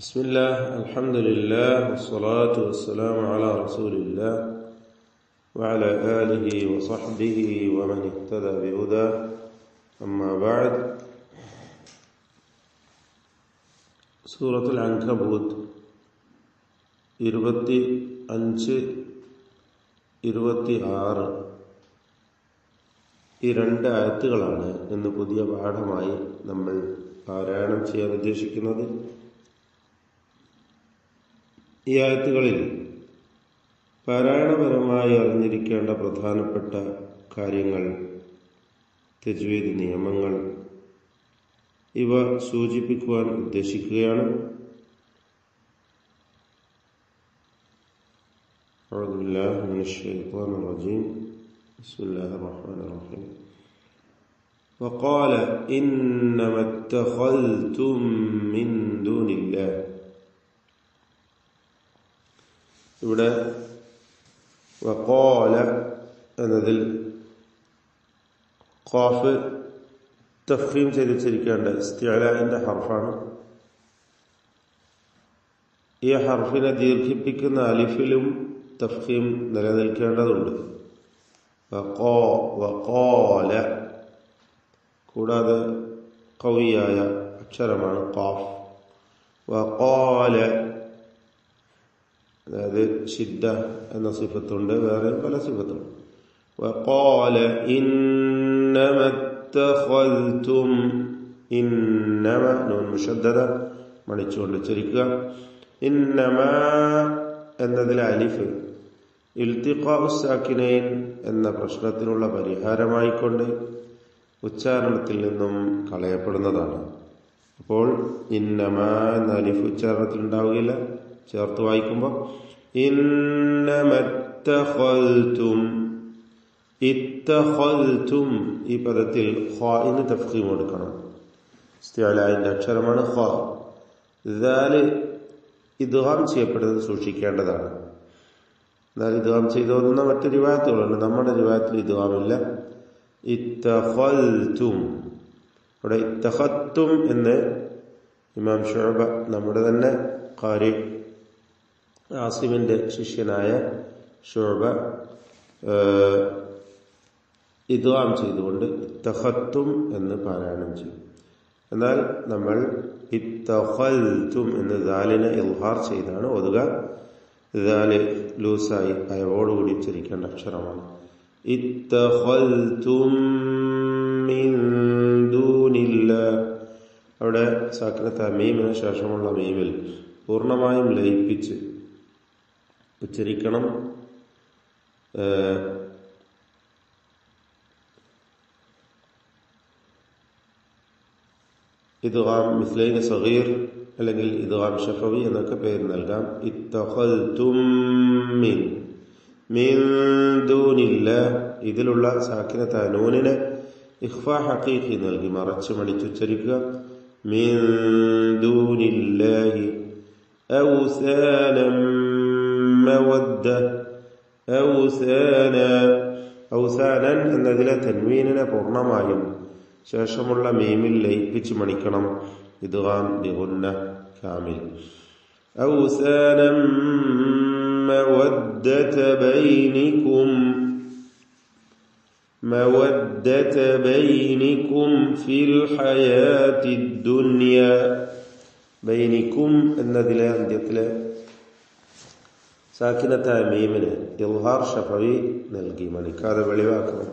بسم الله الحمد لله والصلاة والسلام على رسول الله وعلى آله وصحبه ومن اهتدى بهداه أما بعد سورة العنكبوت 25, 26 ഈ രണ്ട് ആയത്തുകളാണ് ഇന്ന് പുതിയ പാഠമായി നമ്മൾ പാരായണം ചെയ്യാൻ ഉദ്ദേശിക്കുന്നത്. ഈ ആയത്തുകളിൽ പാരായണപരമായി അറിഞ്ഞിരിക്കേണ്ട പ്രധാനപ്പെട്ട കാര്യങ്ങൾ, തജ്വീദ് നിയമങ്ങൾ, ഇവ സൂചിപ്പിക്കുവാൻ ഉദ്ദേശിക്കുകയാണ്. أعوذ بالله من الشيطان الرجيم بسم الله الرحمن الرحيم وقال إنما اتخذتم من دون الله. ഇവിടെ വഖാല എന്നതിൽ ഖാഫ് തഫ്ഖീം ചെയ്തിരിക്കേണ്ട ഇസ്തിഅലാഇന്റെ ഹർഫാണ്. ഈ ഹർഫിനെ ദീർഘിപ്പിക്കുന്ന അലിഫിലും തഫ്ഖീം നിലനിൽക്കേണ്ടതുണ്ട്. വഖാല. കൂടാതെ ഖവിയായ അക്ഷരമാണ് ഖാഫ്. വഖാല, അതായത് ഷിദ്ദ എന്ന സിഫത്തുണ്ട്, വേറെ പല സിഫത്തുണ്ട്. വഖാല ഇന്നമ ഇത്തഖൽതും, ഇന്നമ നൂൻ മുശദ്ദദ മണിച്ചുകൊണ്ട് ഉച്ചരിക്കുക. ഇന്നമ എന്നതിലെ അലിഫ് ഇൽതിഖാഉ സാക്കിനൈൻ എന്ന പ്രശ്നത്തിനുള്ള പരിഹാരമായിക്കൊണ്ട് ഉച്ചാരണത്തിൽ നിന്നും കളയപ്പെടുന്നതാണ്. അപ്പോൾ ഇന്നമ എന്ന അലിഫ് ഉച്ചാരണത്തിൽ ഉണ്ടാവുകയില്ല, ചേർത്ത് വായിക്കുമ്പോൾ ഇന്നമത്തഖൽതും, ഇത്തഖൽതും ഈ പദത്തിൽ ഖാഇന് തഫ്ഖീം കൊടുക്കണം. ഇസ്തിഅലാഇന്റെ അക്ഷരമാണ് ഖാ. ദാൽ ഇദ്ഗാം ചെയ്യപ്പെടുന്നത് സൂക്ഷിക്കേണ്ടതാണ്. എന്നാൽ ഇദ്ഗാം ചെയ്തോന്ന മറ്റു റിവായത്തുകളുണ്ട്, നമ്മുടെ റിവായത്തിൽ ഇദ്ഗാമില്ല. ഇത്തഖൽതും, അവിടെ ഇത്തഖത്തും എന്ന് ഇമാം ശുഅബ, നമ്മുടെ തന്നെ ഖാരി ആസിമിന്റെ ശിഷ്യനായ ശുഅബ ഇദ്ഗാം ചെയ്തുകൊണ്ട് ഇത്തഖത്തും എന്ന് പാരായണം ചെയ്യും. എന്നാൽ നമ്മൾ ഇത്തഖൽതും എന്ന് ദാലിനെ ഇൽഹാർ ചെയ്താണ് ഓതുക. ദാല് ലൂസായി അയവോടുകൂടി ഉച്ചരിക്കേണ്ട അക്ഷരമാണ്. ഇത്തഖൽതും മിൻ ദൂനില്ലാഹ്, അവിടെ സാക്കിനത്ത മീമിന് ശേഷമുള്ള മീമിൽ പൂർണ്ണമായും ലയിപ്പിച്ച് ഉച്ചരിക്കണം. ഇദ്ഗാം മിസ്ലൈൻ സഗീർ അല്ലെങ്കിൽ ഇദ്ഗാം ശഫവി എന്നൊക്കെ പേര് നൽകാം. ഇത്തഖൽതും മിൻ ദൂനില്ലാഹ്, ഇതിലുള്ള സാക്കിനത്ത നൂനിന് ഇഖ്ഫാ ഹഖീഖി നൽകി മറച്ച് മടിച്ചുച്ചരിക്കുക. മിൻ ദൂനില്ലാഹി ഔസാനം മവദ്ദ, ഔസാനൻ എന്നതിലെ തൻവീനിനെ പൂർണ്ണമായും ശേഷമുള്ള മീമിൽ ലയിപ്പിച്ച് മണിക്കണം. ഇദ്ഗാം ബിഗുന്ന കാമിൽ. ഔസാനം മവദ്ദത ബൈനികും, മവദ്ദത ബൈനികും ഫിൽ ഹയാത്തി ദുനിയ. ബൈനിക്കും എന്നതിലെ അന്ത്യത്തിലെ സാക്കിനത്തായ മീമിന് ഇൽഹാർ ഷഫവി നൽകി മണിക്കാതെ വെളിവാക്കണം.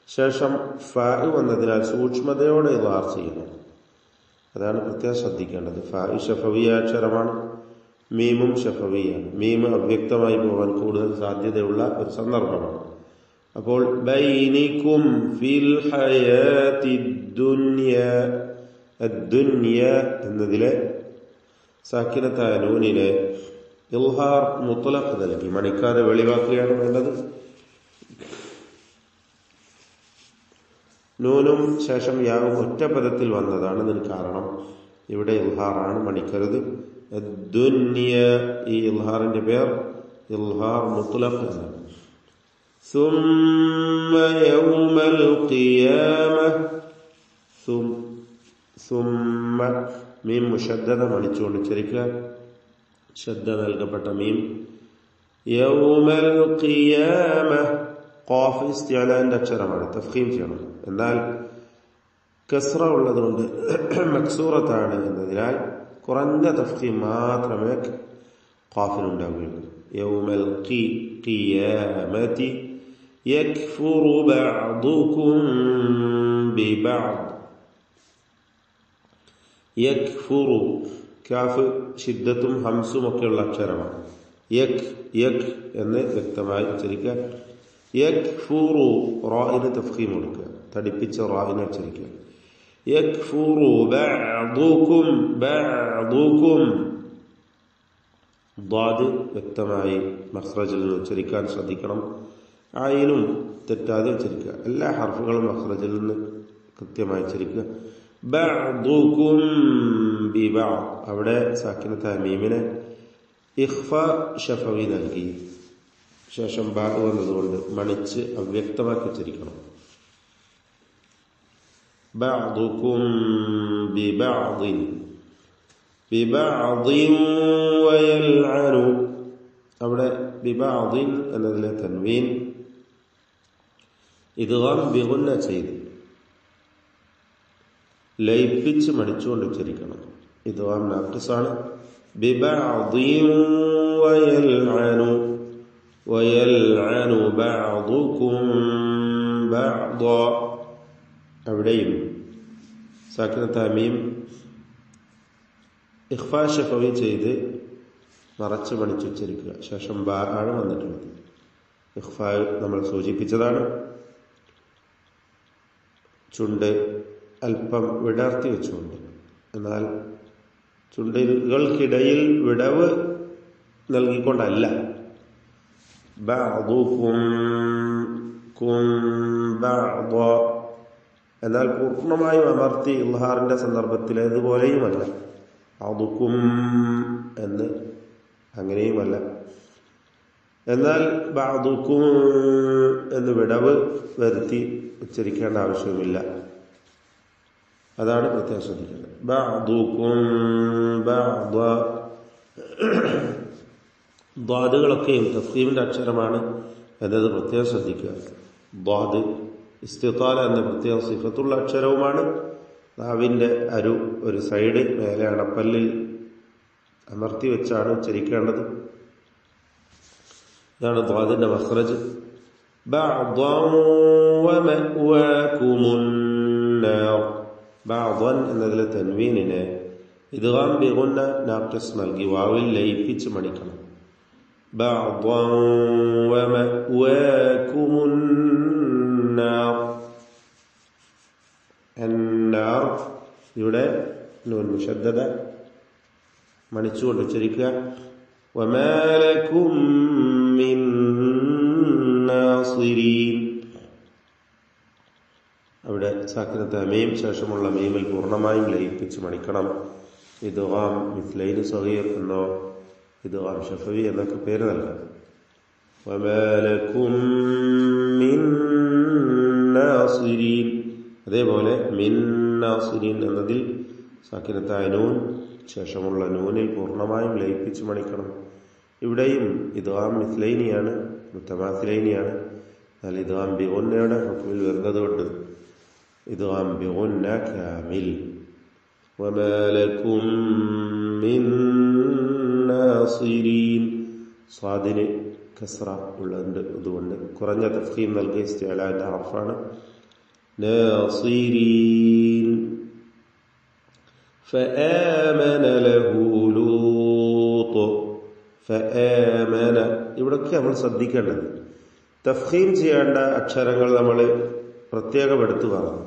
ശേഷം ഫാ വന്നതിനാൽ സൂക്ഷ്മതയോടെ ഇൽഹാർ ചെയ്യണം. അതാണ് പ്രത്യേകം ശ്രദ്ധിക്കേണ്ടത്. ഫാ ഷഫവിയ അക്ഷരമാണ്, മീമും ഷഫവിയാണ്. മീമ് അവ്യക്തമായി പോകാൻ കൂടുതൽ സാധ്യതയുള്ള ഒരു സന്ദർഭമാണ്. അപ്പോൾ ബൈനിക്കും ഫിൽ ഹയാത്തി ദുനിയ, അദ്ദുനിയ എന്നതിലെ സാക്കിനത്തായ നൂനിനെ ഇൽഹാർ മുത്ലഖ് നൽകി മണിക്കാതെ വെളിവാക്കുകയാണ് വേണ്ടത്. നൂനും ശേഷം യാവും ഒറ്റ പദത്തിൽ വന്നതാണ് ഇതിന് കാരണം. ഇവിടെ ഇൽഹാറാണ്, മണിക്കരുത്. അദ്ദുനിയ, ഈ ഇൽഹാറിന്റെ പേർ ഇൽഹാർ മുത്ലഖ് എന്നാണ്. സുമ്മ യൗമൽ ഖിയാമ, സുമ്മ മീം മുശദ്ദദ മണിച്ചുകൊണ്ട് ഉച്ചരിക്കുക. ശദ്ദ നൽകപ്പെട്ട മീം. യൗമൽ ഖിയാമ ഖാഫ് ഇസ്തിഅലാന്റെ അക്ഷരമാണ്, തഫ്ഖീം ചെയ്യണം. എന്നാൽ കസ്റ ഉള്ളതുകൊണ്ട് മക്സൂറത്താണ് എന്നതിനാൽ കുറഞ്ഞ തഫ്ഖീം മാത്രമേ ഖാഫിനുണ്ടാവുകയുള്ളൂ. യൗമൽ ഖിയാമത്തി യക്ഫുറു ബഅദുകും ബിബഅദ്. യക്ഫുറു കാഫ് ഷിദ്ദത്തും ഹംസും ഒക്കെയുള്ള അക്ഷരമാണ്. യക് യക് എന്ന് വ്യക്തമായി ഉച്ചരിക്കുക. യക്ഫുറു റാഇന് തഫ്ഖീം കൊടുക്കുക, തടിപ്പിച്ച റാഇനെ ഉച്ചരിക്കുക. യക്ഫുറു ബഅദുകും ബഅദുകും. ദ്വാദ് വ്യക്തമായി മഖ്റജിൽ നിന്ന് ഉച്ചരിക്കാൻ ശ്രദ്ധിക്കണം. ആയിനും തെറ്റാതെ ഉച്ചരിക്കുക. എല്ലാ ഹർഫുകളും മഖ്റജിൽ നിന്ന് കൃത്യമായി ഉച്ചരിക്കുക. ബഅദുകും ബിബഅദ്. അവിടെ സാക്കിനത്തായ മീമിനെ ഇഖ്ഫ ശഫവി നൽകി ശേഷം ബാ വന്നതുകൊണ്ട് മണിച്ച് അവ്യക്തമാക്കി ഉച്ചരിക്കണം. ബഅദുകും ബിബഅദിൻ ബിബഅദിൻ വയൽഅനു. അവിടെ ബിബഅദിൻ എന്നതിലെ തൻവീൻ ഇദ്ഗാം ബിഗുന്ന ചെയ്ത് ലയിപ്പിച്ച് മണിച്ചുകൊണ്ട് ഉച്ചരിക്കണം. ഇദ്ഗാം നാഖിസാണ്. ബിബഅദിൻ വയൽഅനു വയൽഅനു ബഅദുകും ബഅദ. അവിടെയും സാക്കിനത്തായ മീം ഇഖ്ഫാ ശഫവി ചെയ്ത് മറച്ച് മണിച്ചുച്ചരിക്കുക. ശേഷം ബാ ആണ് വന്നിട്ടുള്ളത്. ഇഖ്ഫാ നമ്മൾ സൂചിപ്പിച്ചതാണ്. ചുണ്ട് അല്പം വിടർത്തി വെച്ചുകൊണ്ട്, എന്നാൽ ചുണ്ടുകൾക്കിടയിൽ വിടവ് നൽകിക്കൊണ്ടല്ല. ബഅദുകും കും ബഅദ. എന്നാൽ പൂർണ്ണമായും അമർത്തി ഇൽഹാറിന്റെ സന്ദർഭത്തിലേതുപോലെയുമല്ല. ബഅദുകും എന്ന് അങ്ങനെയുമല്ല. എന്നാൽ ബഅദുകും എന്ന് വിടവ് വരുത്തി ഉച്ചരിക്കേണ്ട ആവശ്യവുമില്ല. അതാണ് പ്രത്യേകം ശ്രദ്ധിക്കേണ്ടത്. ബഅദുകും ബഅദ. ദ്വാദുകളൊക്കെയും തഫ്ഖീമിന്റെ അക്ഷരമാണ് എന്നത് പ്രത്യേകം ശ്രദ്ധിക്കുക. ദ്വാദ് ഇസ്തിത്താല എന്ന പ്രത്യേക സിഫത്തുള്ള അക്ഷരവുമാണ്. നാവിന്റെ ഒരു സൈഡ് മേലെ അണപ്പല്ലിൽ അമർത്തി വെച്ചാണ് ഉച്ചരിക്കേണ്ടത്. ഇതാണ് ദ്വാദിന്റെ മഖ്റജ്. ബഅദൻ വമഅവാകുമുൻ നാർ. ബഅദൻ എന്നതിലെ തൻവീനിനെ ഇദ്ഗാം ബിഗുന്ന നാഖിസ് നൽകി വാവിൽ ലയിപ്പിച്ച് മണിക്കണം. ബഅദൻ വമഅവാകുമുൻ നാർ. അന്നാർ. ഇവിടെ നൂൻ മുശദ്ദദ മണിച്ചുകൊണ്ട് ഉച്ചരിക്കുക. വമാ ലകും മിൻ നാസിരീൻ. അവിടെ സാക്കിനത്തായ മീം ശേഷമുള്ള മീമിൽ പൂർണ്ണമായും ലയിപ്പിച്ച് മണിക്കണം. ഇദ്ഗാം മിസ്ലൈൻ സഗീർ എന്നോ ഇദ്ഗാം ശഫവി എന്നൊക്കെ പേര് നൽകാം. വമാ ലകും മിൻ നാസിരീൻ. അതേപോലെ മിൻ നാസിരീൻ എന്നതിൽ സാക്കിനത്തായ നൂൻ ശേഷമുള്ള നൂനിൽ പൂർണ്ണമായും ലയിപ്പിച്ച് മണിക്കണം. ഇവിടെയും ഇദ്ഗാം മിസ്ലൈനിയാണ്, മുത്തമാസിലൈനിയാണ്. എന്നാൽ ഇദ്ഗാം ബിഗുന്നയുടെ ഹുക്മിൽ വരുന്നതുകൊണ്ട് ഇദ്ഗാം ബിഗുന്ന കാമിൽ. വമാ ലകും മിൻ നാസിരീൻ. സ്വാദിന് കസ്റ ഉള്ളത് അതുകൊണ്ട് കുറഞ്ഞ തഫ്ഖീം നൽകിയ ഇസ്തിഅലാന്റെ ഹർഫാണ്. നാസിരീൻ. ഫആമന ലഹു ലൂത്ത്. ഫആമന. ഇവിടൊക്കെ നമ്മൾ ശ്രദ്ധിക്കേണ്ടത് തഫ്ഖീം ചെയ്യേണ്ട അക്ഷരങ്ങൾ നമ്മൾ പ്രത്യേകം എടുത്തു പറഞ്ഞു.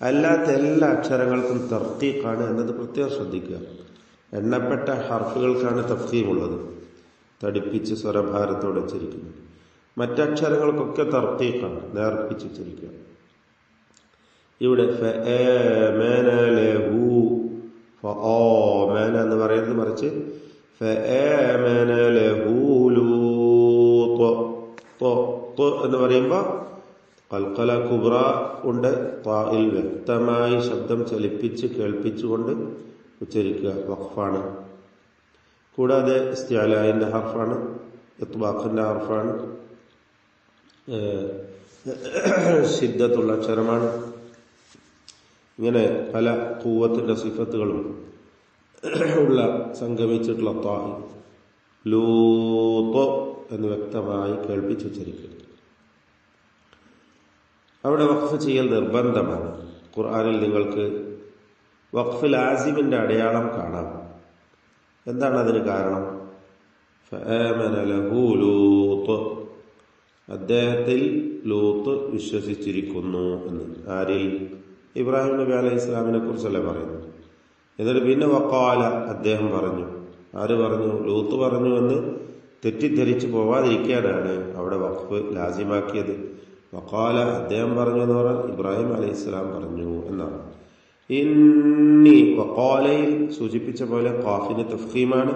അല്ലാത്ത എല്ലാ അക്ഷരങ്ങൾക്കും തർത്തീഖാണ് എന്നത് പ്രത്യേകം ശ്രദ്ധിക്കുക. എണ്ണപ്പെട്ട ഹർഫുകൾക്കാണ് തഫ്ഖീം ഉള്ളത്, തടിപ്പിച്ച് സ്വരഭാരത്തോടെ ഉച്ചരിക്കുന്നത്. മറ്റക്ഷരങ്ങൾക്കൊക്കെ തർത്തീഖാണ്, നേർപ്പിച്ച് ഉച്ചരിക്കുക. ഇവിടെ ഫആമന ലഹു ഫആമന എന്ന് പറയുന്നത് മറിച്ച് ഫആമന ലഹു ലൂത്ത് എന്ന് പറയുമ്പോൾ ഖൽഖല കുബ്ര ഉണ്ട്. ത്വായിൽ വ്യക്തമായി ശബ്ദം ചലിപ്പിച്ച് കേൾപ്പിച്ചുകൊണ്ട് ഉച്ചരിക്കുക വഖഫാണ്. കൂടാതെ ഇസ്തിഅലാഇന്റെ ഹർഫാണ്, ഇത്ബാഖിന്റെ ഹർഫാണ്, ശിദ്ദത്തുള്ള അക്ഷരമാണ്. ഇങ്ങനെ പല ഖുവ്വത്തിന്റെ സിഫത്തുകളും ഉള്ള സംഗമിച്ചിട്ടുള്ള താഹ് ലൂത്ത് എന്ന് വ്യക്തമായി കേൾപ്പിച്ചുച്ചരിക്കുക. അവിടെ വഖഫ് ചെയ്യൽ നിർബന്ധമാണ്. ഖുർആനിൽ നിങ്ങൾക്ക് വഖഫ് ലാസിമിന്റെ അടയാളം കാണാം. എന്താണ് അതിന് കാരണം? ഫആമന ലഹു ലൂത്ത്, അദ്ദേഹത്തിൽ ലൂത്ത് വിശ്വസിച്ചിരിക്കുന്നു എന്ന്. ആരിൽ? ഇബ്രാഹിം നബി അലൈഹി ഇസ്ലാമിനെ കുറിച്ചല്ലേ പറയുന്നത്. എന്നിട്ട് പിന്നെ വഖാല, അദ്ദേഹം പറഞ്ഞു. ആര് പറഞ്ഞു? ലൂത്ത് പറഞ്ഞു എന്ന് തെറ്റിദ്ധരിച്ചു പോവാതിരിക്കാനാണ് അവിടെ വഖഫ് ലാസിമാക്കിയത്. വഖാല, അദ്ദേഹം പറഞ്ഞു എന്ന് പറഞ്ഞാൽ ഇബ്രാഹിം അലൈഹി ഇസ്ലാം പറഞ്ഞു എന്നാണ്. ഇന്നി, വഖാലയിൽ സൂചിപ്പിച്ച പോലെ ഖാഫിന് തഫ്ഖീമാണ്.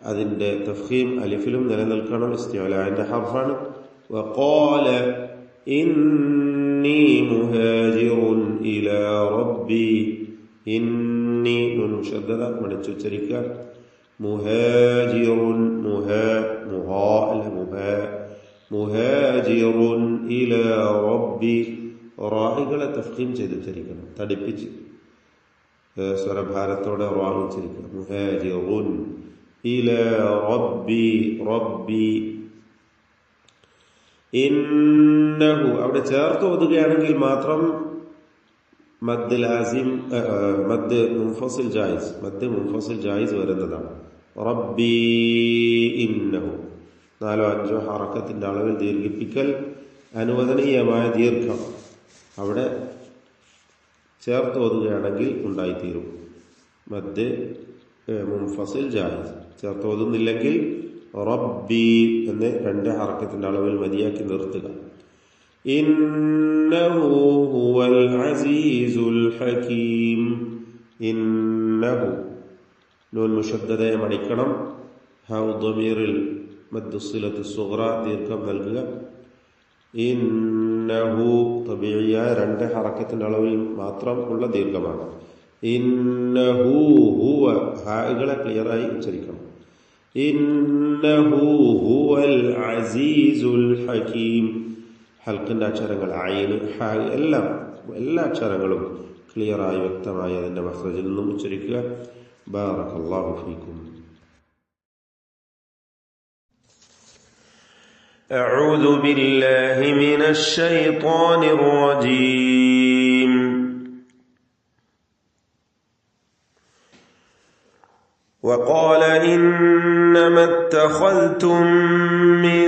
അതിന്റെ തഫ്ഖീം അലിഫിലും നിലനിൽക്കണം. ഇസ്തിഅലാഇന്റെ ഹർഫാണ്. വഖാല ഇന്നി മുഹാജിറുൻ ഇലാ റബ്ബി. ഇന്നി നൂൻ മുശദ്ദദ മണിച്ചുച്ചരിക്കുക. മുഹാജിറുൻ, മുഹാജിറുൻ ഇലാ റബ്ബി. റാഹികളെ തഫ്ഖീം ചെയ്തുച്ചരിക്കണം, തടിപ്പിച്ച് സ്വരഭാരത്തോടെ റാഹ് ഉച്ചരിക്കണം. മുഹാജിറുൻ ഇലാ റബ്ബി, റബ്ബി. ഇന്നഹു അവിടെ ചേർത്ത് ഓതുകയാണെങ്കിൽ മാത്രം മദ് ലാസിം, മദ് മുൻഫസിൽ ജായിസ് വരുന്നതാണ്. റബ്ബി ഇന്നഹു 4-5 ഹറക്കത്തിന്റെ അളവിൽ ദീർഘിപ്പിക്കൽ അനുവദനീയമായ ദീർഘം അവിടെ ചേർത്ത് ഓതുകയാണെങ്കിൽ ഉണ്ടായിത്തീരും. മദ് മുൻഫസിൽ ജായിസ്. ചേർത്ത് ഓതുന്നില്ലെങ്കിൽ റബ്ബി എന്ന് 2 ഹറക്കത്തിന്റെ അളവിൽ മതിയാക്കി നിർത്തുക. ഇന്നഹു ഹുവൽ അസീസുൽ ഹകീം. ഇന്നഹു നൂൻ മുശദ്ദദയെ മണിക്കണം. ഹൗ ദമീറിൽ മദ്ദു സിലത്ത് സുഗ്റ ദീർഘം നൽകുക. ഇന്നഹു തബീഇയായ 2 ഹറക്കത്തിന്റെ അളവിൽ മാത്രം ഉള്ള ദീർഘമാണ്. ഇന്നഹു ഹുവ, ഹാകളെ ക്ലിയറായി ഉച്ചരിക്കണം. ഇന്നഹു ഹുവൽ അസീസുൽ ഹകീം. ഹൽക്കിന്റെ അക്ഷരങ്ങൾ ഐന്, ഹ, എല്ലാ അക്ഷരങ്ങളും ക്ലിയറായി വ്യക്തമായി അതിന്റെ മഖ്റജിൽ നിന്നും ഉച്ചരിക്കുക. ബാറകല്ലാഹു ഫീക്കും. أعوذ بالله من الشيطان الرجيم. وقال إنما اتخذتم من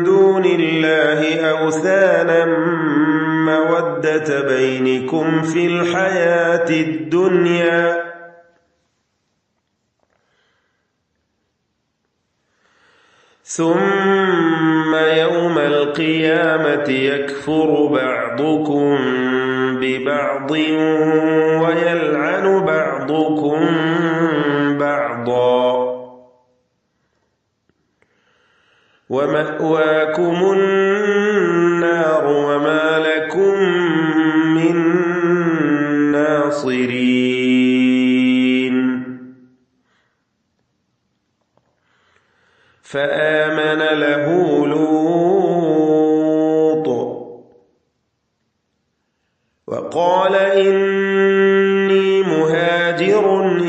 دون الله أوثانا مودة بينكم في الحياة الدنيا ثم يوم القيامة يكفر بعضكم ببعض ويلعن بعضكم بعضا ومأواكم النار وما لكم من ناصرين. فآمن له لوط وقال إني مهاجر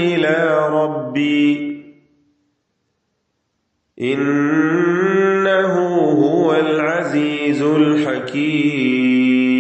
إلى ربي إنه هو العزيز الحكيم.